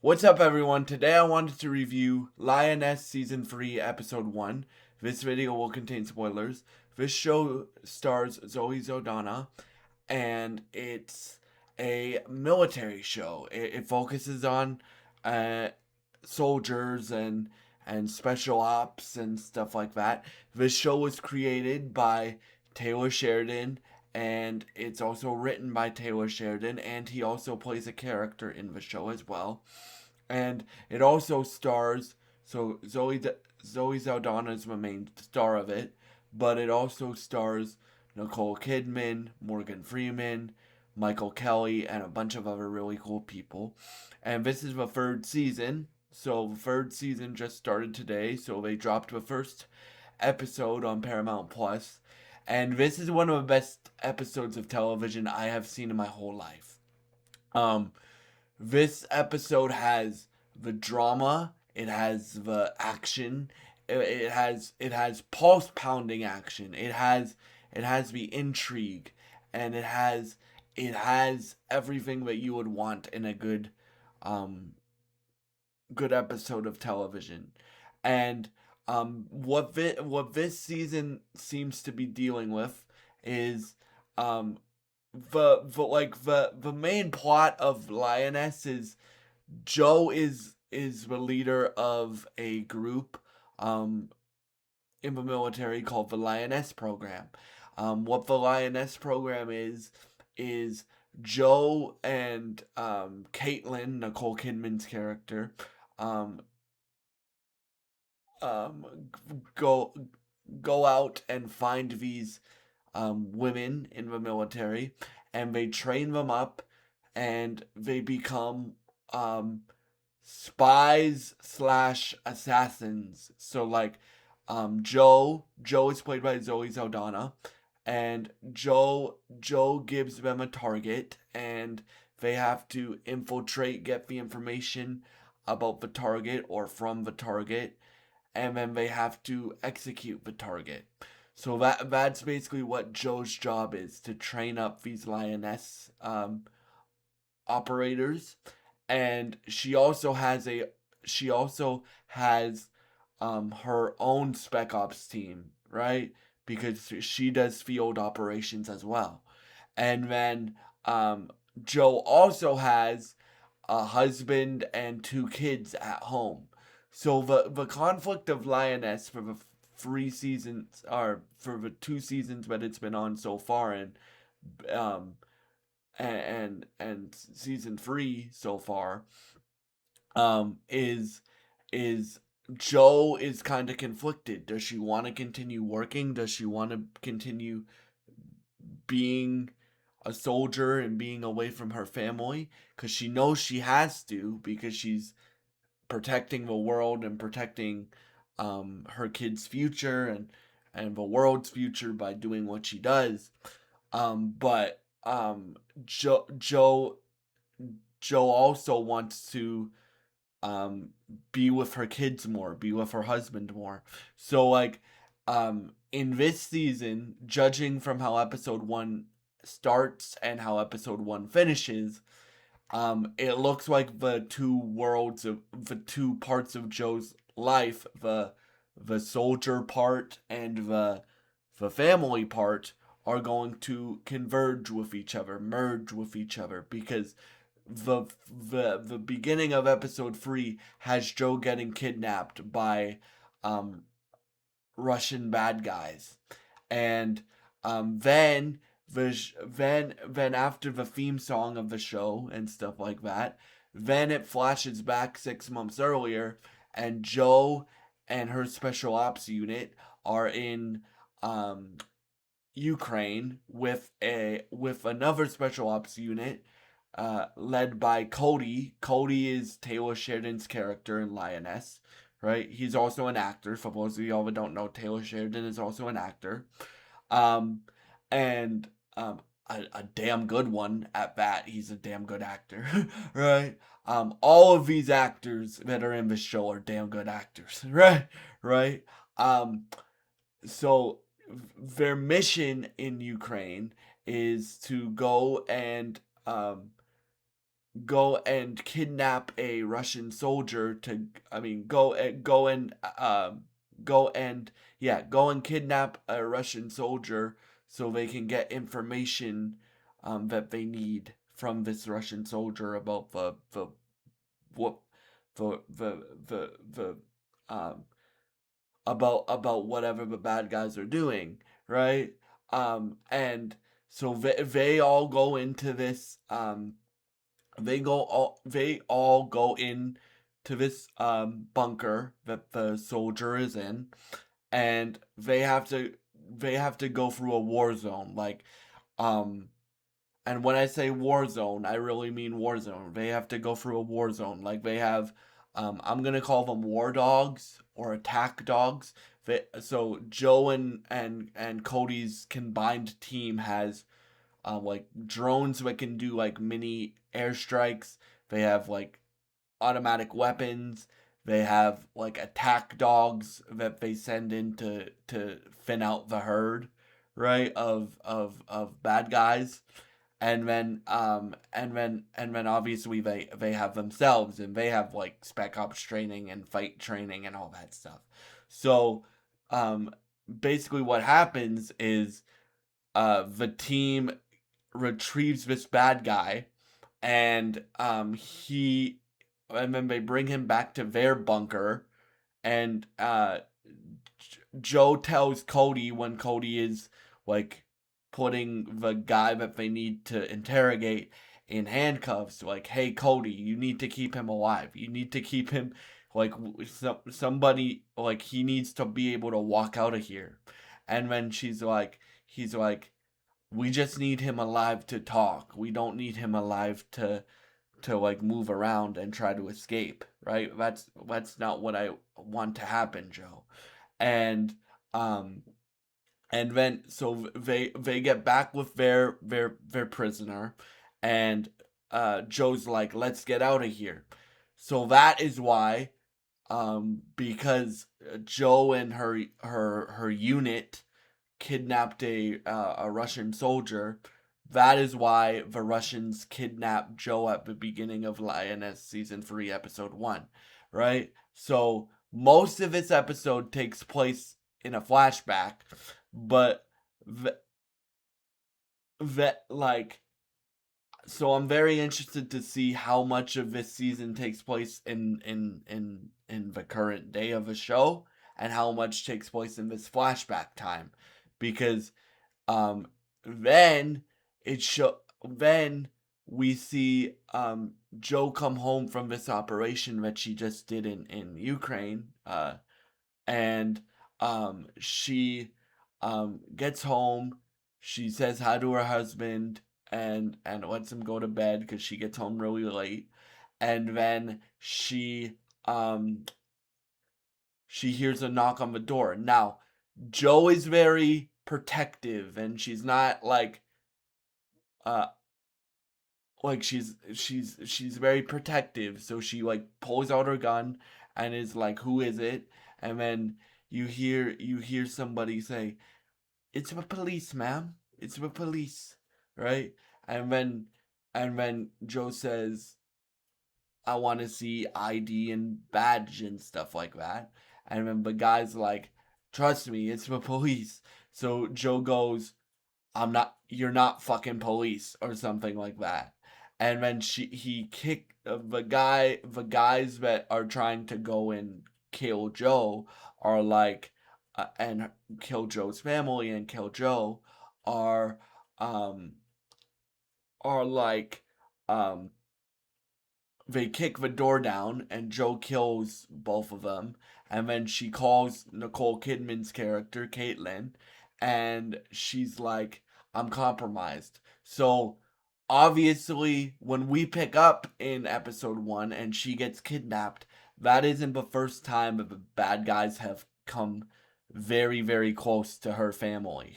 What's up, everyone? Today I wanted to review Lioness Season 3, Episode 1. This video will contain spoilers. This show stars Zoe Zaldana, and it's a military show. It focuses on uh, soldiers and special ops and stuff like that. This show was created by Taylor Sheridan, and it's also written by Taylor Sheridan, and he also plays a character in the show as well. And it also stars, so Zoe Saldana is the main star of it, but it also stars Nicole Kidman, Morgan Freeman, Michael Kelly, and a bunch of other really cool people. And this is the third season. So the third season just started today. So they dropped the first episode on Paramount Plus, and this is one of the best episodes of television I have seen in my whole life. Um, this episode has the drama, it has the action, it has pulse pounding action, it has the intrigue, and it has everything that you would want in a um good episode of television. And what this season seems to be dealing with is um the main plot of Lioness is Joe is the leader of a group um in the military called the Lioness program. What the Lioness program is Joe and Caitlin, Nicole Kidman's character, um um go go out and find these women in the military, and they train them up, and they become um, spies slash assassins. So like Joe is played by Zoe Saldana, and Joe gives them a target, and they have to infiltrate, get the information about the target or from the target, and then they have to execute the target. So that's basically what Joe's job is, to train up these lioness operators. And she also has her own spec ops team, right? Because she does field operations as well. And then Joe also has a husband and two kids at home. So the conflict of Lioness for the 3 seasons, or for the 2 seasons that it's been on so far, um and season 3 so far, is Joe is kind of conflicted. Does she want to continue working? Does she want to continue being a soldier and being away from her family? Because she knows she has to, because she's protecting the world and protecting her kids' future and the world's future by doing what she does. But Joe Joe Joe also wants to um be with her kids more, be with her husband more. So like in this season, judging from how episode 1 starts and how episode 1 finishes, it looks like the two parts of Joe's life, the soldier part and the family part, are going to converge with each other, merge with each other, because the beginning of episode 3 has Joe getting kidnapped by um Russian bad guys. And then after the theme song of the show and stuff like that, then it flashes back 6 months earlier, and Joe and her special ops unit are in um Ukraine with another special ops unit led by Cody. Cody is Taylor Sheridan's character in Lioness, right? He's also an actor. For those of y'all that don't know, Taylor Sheridan is also an actor, um, and a damn good one at that. He's a damn good actor, right? All of these actors that are in the show are damn good actors, right? Right. Um, so their mission in Ukraine is to go and go and kidnap a Russian soldier to I mean go and yeah, go and kidnap a Russian soldier so they can get information that they need from this Russian soldier about the what the um about whatever the bad guys are doing, right? And so they all go into this they all go in to this bunker that the soldier is in, and they have to go through a war zone, like um and when I say war zone, I really mean war zone. They have to go through a war zone. Like they have, I'm gonna call them war dogs or attack dogs. So Joe and Cody's combined team has like drones that can do like mini airstrikes. They have like automatic weapons. They have like attack dogs that they send in to thin out the herd, right? Of bad guys. And then obviously they have themselves, and they have like spec ops training and fight training and all that stuff. So um basically what happens is the team retrieves this bad guy, and then they bring him back to their bunker, and Joe tells Cody when Cody is like putting the guy that they need to interrogate in handcuffs, like, hey Cody, you need to keep him alive, you need to keep him like somebody, like he needs to be able to walk out of here. And then he's like, we just need him alive to talk. We don't need him alive to like move around and try to escape, right? That's not what I want to happen, Joe. And um and then so they get back with their prisoner, and Joe's like, let's get out of here. So that is why, because Joe and her unit kidnapped a Russian soldier. That is why the Russians kidnapped Joe at the beginning of Lioness season 3, episode 1, right? So most of this episode takes place in a flashback, but that like so I'm very interested to see how much of this season takes place in the current day of the show, and how much takes place in this flashback time, because um then then we see Joe come home from this operation that she just did in Ukraine, and she gets home, she says hi to her husband, and lets him go to bed because she gets home really late. And then um she hears a knock on the door. Now Joe is very protective, and she's not uh she's very protective, so she like pulls out her gun and is like, who is it? And then you hear somebody say, it's the police, ma'am, it's the police, right? And then Joe says, I want to see ID and badge and stuff like that. And then the guy's like, trust me, it's the police. So Joe goes, you're not fucking police, or something like that. And then he kicked the guys that are trying to go and kill Joe are like, and kill Joe's family and kill Joe, are, um, are like, um, they kick the door down, and Joe kills both of them. And then she calls Nicole Kidman's character, Caitlin, and she's like, I'm compromised. So obviously, when we pick up in episode 1 and she gets kidnapped, that isn't the first time that the bad guys have come very, very close to her family,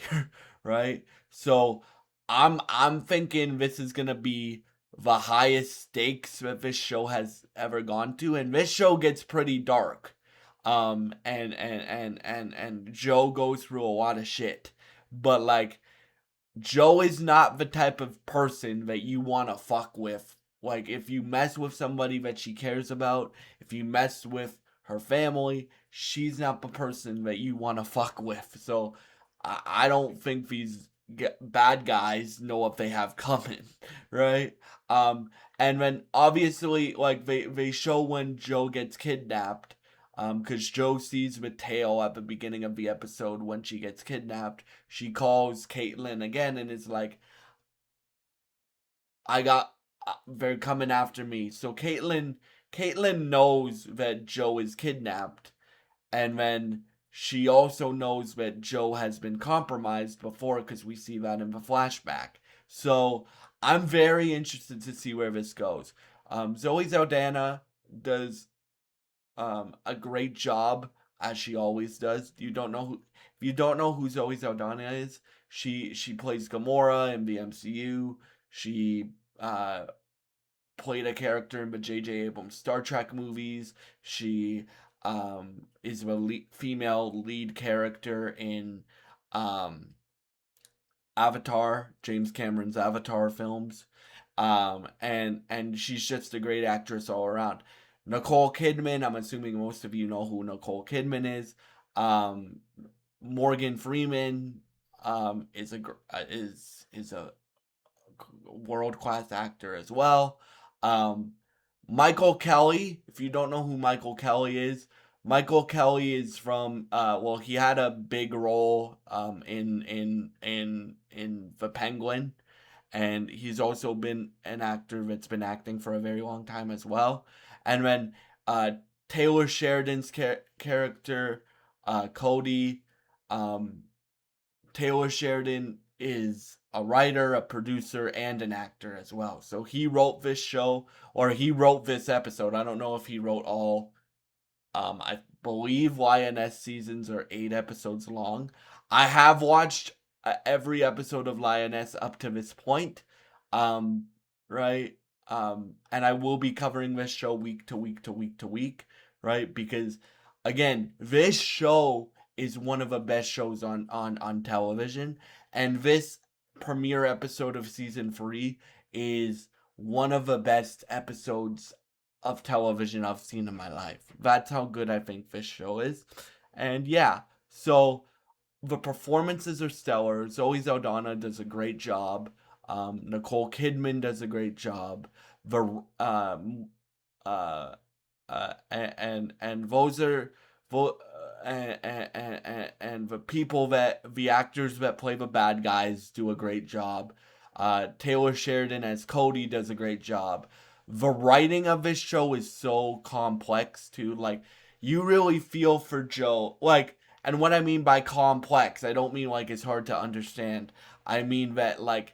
right? So I'm thinking this is gonna be the highest stakes that this show has ever gone to, and this show gets pretty dark. And Joe goes through a lot of shit, but like Joe is not the type of person that you want to fuck with like if you mess with somebody that she cares about, if you mess with her family, she's not the person that you want to fuck with. So I don't think these bad guys know what they have coming, right? And then obviously, like they show when Joe gets kidnapped, because Joe sees Mateo at the beginning of the episode when she gets kidnapped. She calls Caitlin again and is like, "I got, they're coming after me." So Caitlin knows that Joe is kidnapped, and then she also knows that Joe has been compromised before because we see that in the flashback. So I'm very interested to see where this goes. Zoe Saldana does a great job as she always does. You don't know who if you don't know who Zoe Saldana is, she plays Gamora in the MCU. She played a character in the J.J. Abrams Star Trek movies. She is the female lead character in um, Avatar, James Cameron's Avatar films. And she's just a great actress all around. Nicole Kidman, I'm assuming most of you know who Nicole Kidman is. Um, Morgan Freeman is a world class actor as well. Um, Michael Kelly, if you don't know who Michael Kelly is, Michael Kelly is from well, he had a big role in The Penguin, and he's also been an actor that's been acting for a very long time as well. And then uh, Taylor Sheridan's character, Cody, um, Taylor Sheridan is a writer, a producer, and an actor as well. So he wrote this show, or he wrote this episode. I don't know if he wrote all. I believe Lioness seasons are 8 episodes long. I have watched every episode of Lioness up to this point. Um, right? And I will be covering this show week to week to week to week, right? Because again, this show is one of the best shows on television, and this premiere episode of season 3 is one of the best episodes of television I've seen in my life. That's how good I think this show is. And yeah, so the performances are stellar. Zoe Saldana does a great job. Nicole Kidman does a great job. The uh, and those are and the people that the actors that play the bad guys do a great job. Taylor Sheridan as Cody does a great job. The writing of this show is so complex too. Like you really feel for Joe. Like, and what I mean by complex, I don't mean like it's hard to understand. I mean that like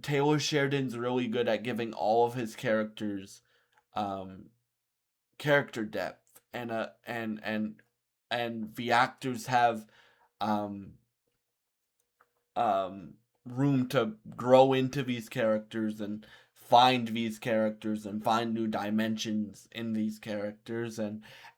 Taylor Sheridan's really good at giving all of his characters um character depth, and the actors have um um room to grow into these characters and find these characters and find new dimensions in these characters.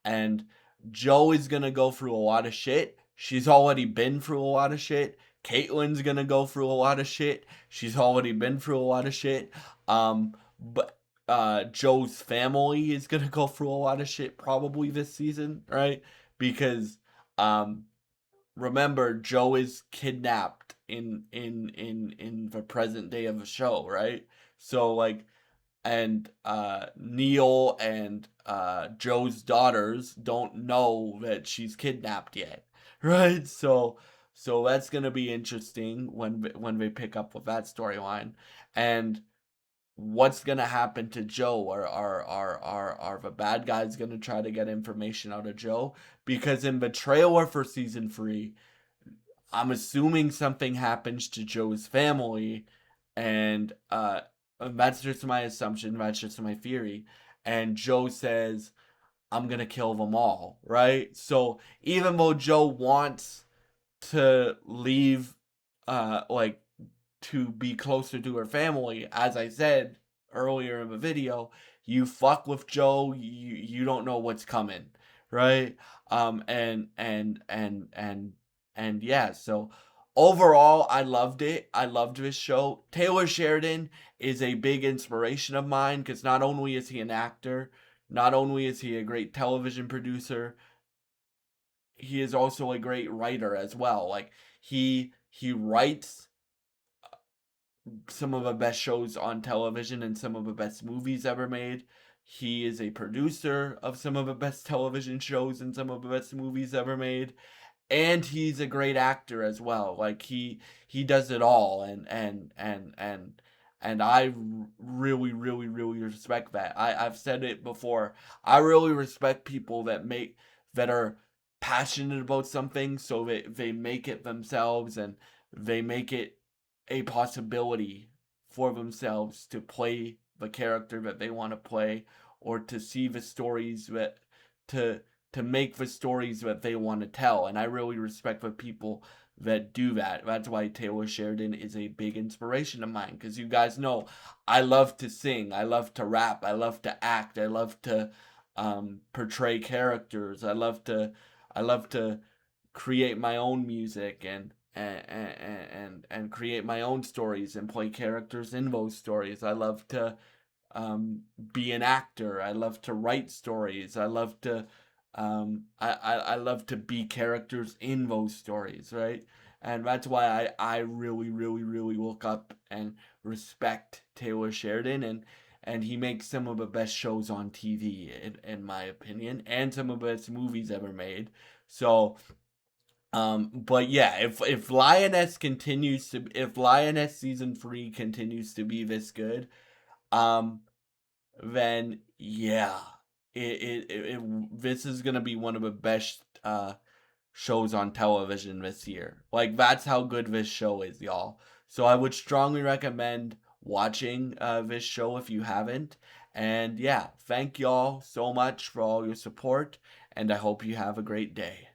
And Joe is gonna go through a lot of shit. She's already been through a lot of shit. Caitlin's gonna go through a lot of shit. She's already been through a lot of shit. But Joe's family is gonna go through a lot of shit probably this season, right? Because um remember, Joe is kidnapped in the present day of the show, right? So like, and Neil and Joe's daughters don't know that she's kidnapped yet, right? So that's gonna be interesting when they pick up with that storyline. And what's gonna happen to Joe? Are the bad guys gonna try to get information out of Joe? Because in the trailer for season 3, I'm assuming something happens to Joe's family, and that's just my assumption. That's just my theory. And Joe says, "I'm gonna kill them all," right? So even though Joe wants to leave, like to be closer to her family, as I said earlier in the video, you fuck with Joe, you don't know what's coming, right? And yeah, so Overall, I loved it. I loved this show. Taylor Sheridan is a big inspiration of mine because not only is he an actor, not only is he a great television producer, he is also a great writer as well. Like he writes some of the best shows on television and some of the best movies ever made. He is a producer of some of the best television shows and some of the best movies ever made, and he's a great actor as well. Like he does it all, and I really respect that. I've said it before. I really respect people that are passionate about something, so they make it themselves, and they make it a possibility for themselves to play the character that they want to play, or to see the stories that to to make the stories that they want to tell. And I really respect the people that do that. That's why Taylor Sheridan is a big inspiration of mine. Because you guys know, I love to sing, I love to rap, I love to act, I love to portray characters. I love to create my own music and create my own stories and play characters in those stories. I love to be an actor. I love to write stories. I love to be characters in those stories, right? And that's why I really look up and respect Taylor Sheridan, and he makes some of the best shows on TV in my opinion, and some of the best movies ever made. So but yeah, if Lioness season 3 continues to be this good, um then yeah, this is gonna be one of the best shows on television this year. Like that's how good this show is, y'all. So I would strongly recommend watching this show if you haven't. And yeah, thank y'all so much for all your support, and I hope you have a great day.